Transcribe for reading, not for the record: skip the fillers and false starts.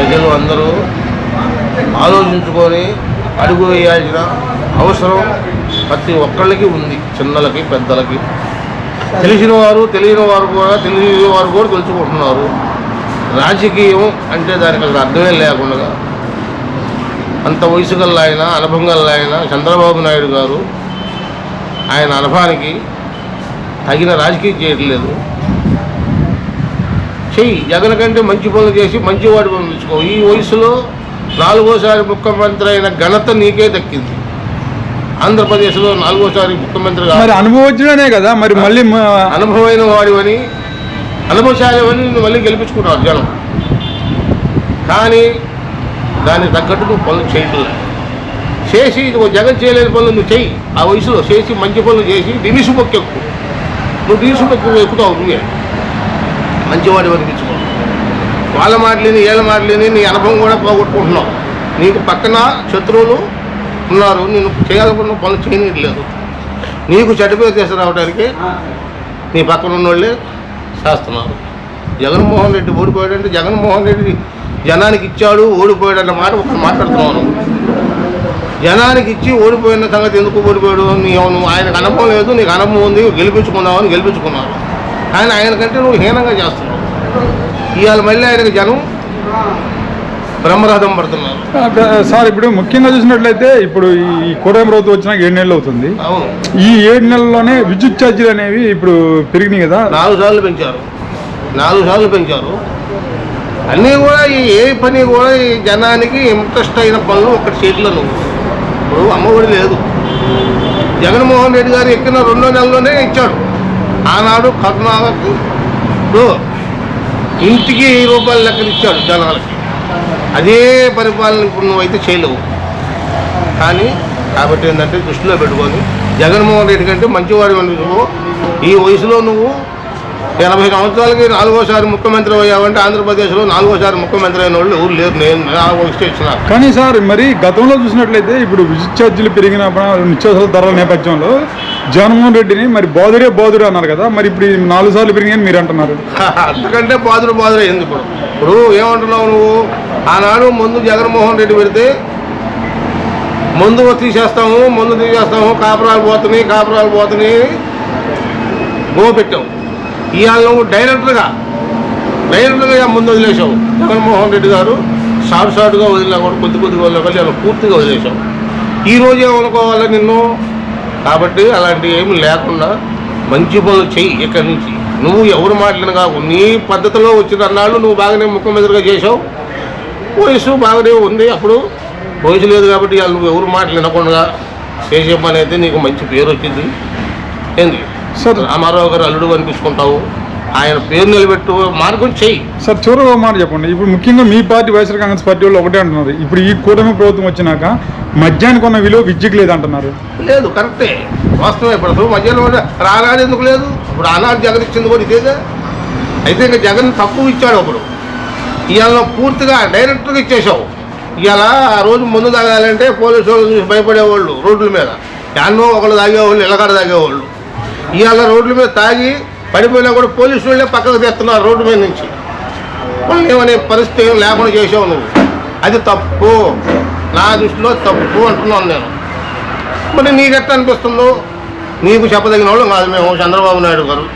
ప్రజలు అందరూ ఆలోచించుకొని అడుగు వేయాల్సిన అవసరం ప్రతి ఒక్కళ్ళకి ఉంది, చిన్నలకి పెద్దలకి. తెలిసిన వారు తెలియని వారు కూడా తెలుసుకుంటున్నారు. రాజకీయం అంటే దానికి అసలు అర్థమే లేకుండా అంత వయసు గల్ల ఆయన, అనుభవం గల్ల ఆయన చంద్రబాబు నాయుడు గారు ఆయన అనుభవానికి తగిన రాజకీయం చేయట్లేదు. చెయ్యి, జగన్ కంటే మంచి పనులు చేసి మంచివాడి పంపించుకో. ఈ వయసులో 4వసారి ముఖ్యమంత్రి అయిన ఘనత నీకే దక్కింది. ఆంధ్రప్రదేశ్లో 4వసారి ముఖ్యమంత్రి అనుభవజ్ఞుడనే కదా, మరి మళ్ళీ అనుభవమైన వాడివని అనుభవశాలివని నువ్వు మళ్ళీ గెలిపించుకున్నావు జనం. కానీ దానికి తగ్గట్టు నువ్వు పనులు చేయట్లేదు. చేసి జగన్ చేయలేని పనులు నువ్వు చెయ్యి. ఆ వయసులో చేసి మంచి పనులు చేసి దినిసు మొక్కు ఎక్కువ. నువ్వు దినిసు మొక్కు ఎక్కుతావు. నువ్వే మంచివాడి అనిపించుకో. వాళ్ళ మాటలేని వీళ్ళ మాటలేని నీ అనుభవం కూడా పోగొట్టుకుంటున్నావు. నీకు పక్కన శత్రువులు ఉన్నారు, నేను చేయాలనుకున్న పనులు చేయనట్లేదు. నీకు చెడ్డపేరు తీసుకురావడానికి నీ పక్కన ఉన్నోళ్ళే చేస్తున్నారు. జగన్మోహన్ రెడ్డి ఓడిపోయాడంటే జగన్మోహన్ రెడ్డి జనానికి ఇచ్చాడు, ఓడిపోయాడన్న మాట ఒకరు మాట్లాడుతున్నాను. జనానికి ఇచ్చి ఓడిపోయిన సంగతి ఎందుకు ఓడిపోయాడు? నువ్వు ఆయనకు అనుభవం లేదు, నీకు అనుభవం ఉంది, గెలిపించుకున్నావు. ఆయనకంటే నువ్వు హీనంగా చేస్తున్నావు. ఇవాళ మళ్ళీ ఆయనకు జనం బ్రహ్మరథం పడుతున్నారు. సార్, ఇప్పుడు ముఖ్యంగా చూసినట్లయితే ఇప్పుడు ఈ కూటమి ప్రభుత్వం వచ్చినాక 7 నెలలు అవుతుంది. అవును, ఈ 7 నెలల్లోనే విద్యుత్ ఛార్జీలు అనేవి ఇప్పుడు పెరిగినాయి కదా. 4 సార్లు పెంచారు. అన్నీ కూడా ఏ పని కూడా ఈ జనానికి ఇంట్రెస్ట్ అయిన పనులు ఒకటి చేతిలో నువ్వు. ఇప్పుడు అమ్మఒడి లేదు. జగన్మోహన్ రెడ్డి గారు ఎక్కిన 2వ నెలలోనే ఇచ్చాడు. ఆనాడు కర్ణాటకకు ఇంటికి 1000 రూపాయల లెక్కన ఇచ్చాడు జనాలకి. అదే పరిపాలన ఇప్పుడు నువ్వైతే చేయలేవు. కానీ కాబట్టి ఏంటంటే దృష్టిలో పెట్టుకొని జగన్మోహన్ రెడ్డి కంటే మంచివాడు నువ్వు. ఈ వయసులో నువ్వు 80 సంవత్సరాలకి 4వసారి ముఖ్యమంత్రి అయ్యావంటే ఆంధ్రప్రదేశ్లో 4వసారి ముఖ్యమంత్రి అయిన వాళ్ళు ఎవరు లేరు. నేను ఇచ్చినా. కానీ సార్, మరి గతంలో చూసినట్లయితే ఇప్పుడు విద్యుత్ ఛార్జీలు పెరిగిన నిత్యావసర ధరల నేపథ్యంలో జగన్మోహన్ రెడ్డిని మరి బాదురే అన్నారు కదా. మరి ఇప్పుడు 4 సార్లు పెరిగాయని మీరు అంటున్నారు. అంతకంటే బాదురే ఎందుకు? ఇప్పుడు ఏమంటున్నావు నువ్వు? ఆనాడు ముందు జగన్మోహన్ రెడ్డి పెడితే ముందు తీసేస్తాము, కాపురాలు పోతున్నాయి గో పెట్టావు. ఇవాళ నువ్వు డైరెక్టర్గా ముందు వదిలేసావు. జగన్మోహన్ రెడ్డి గారు షార్ట్గా వదిలినా కూడా కొద్దిగా వదిలేక పూర్తిగా వదిలేసావు. ఈరోజు ఏమనుకోవాలి నిన్ను? కాబట్టి అలాంటివి ఏమి లేకుండా మంచి పనులు చెయ్యి. ఇక్కడి నుంచి నువ్వు ఎవరు మాట్లాడిన కాకు. నీ పద్ధతిలో వచ్చిన అన్నాళ్ళు నువ్వు బాగానే ముఖ్యమంత్రిగా చేసావు. వయసు బాగానే ఉంది. అప్పుడు వయసు లేదు కాబట్టి ఇవాళ నువ్వు ఎవరు మాట్లాడకుండా చేసే పని అయితే నీకు మంచి పేరు వచ్చింది. ఏంది సార్, రామారావు గారు అల్లుడు అనిపించుకుంటావు. ఆయన పేరు నిలబెట్టు మార్గం చెయ్యి. సార్, చివరిగా మాట చెప్పండి. ఇప్పుడు ముఖ్యంగా మీ పార్టీ వైఎస్ఆర్ కాంగ్రెస్ పార్టీ వాళ్ళు ఒకటే అంటున్నారు, ఇప్పుడు ఈ కూటమి ప్రభుత్వం వచ్చినాక మద్యానికి ఉన్న విలువ విద్యకు లేదంటున్నారు. లేదు, కరెక్టే, వాస్తవమే. ఇప్పుడు మధ్యలో రాగానే ఎందుకు లేదు? ఇప్పుడు ఆనాడు జగన్ ఇచ్చింది కూడా ఇదేదా? అయితే ఇంకా జగన్ తక్కువ ఇచ్చాడు. అప్పుడు ఇవాళ పూర్తిగా డైరెక్ట్గా ఇచ్చేసావు. ఇవాళ ఆ రోజు ముందు తాగాలంటే పోలీసు వాళ్ళు చూసి భయపడేవాళ్ళు. రోడ్ల మీద ఎన్నో ఒకళ్ళు తాగేవాళ్ళు, ఇళ్ళకాడ తాగేవాళ్ళు. ఇవాళ రోడ్ల మీద తాగి పడిపోయినా కూడా పోలీసు వాళ్ళే పక్కకు తెస్తున్నారు రోడ్డు మీద నుంచి. వాళ్ళు ఏమనే పరిస్థితి ఏం లేకుండా చేసావు నువ్వు. అది తప్పు, నా దృష్టిలో తప్పు అంటున్నాను నేను. మరి నీకెట్లా అనిపిస్తుందో? నీకు చెప్పదగిన వాళ్ళు కాదు మేము, చంద్రబాబు నాయుడు గారు.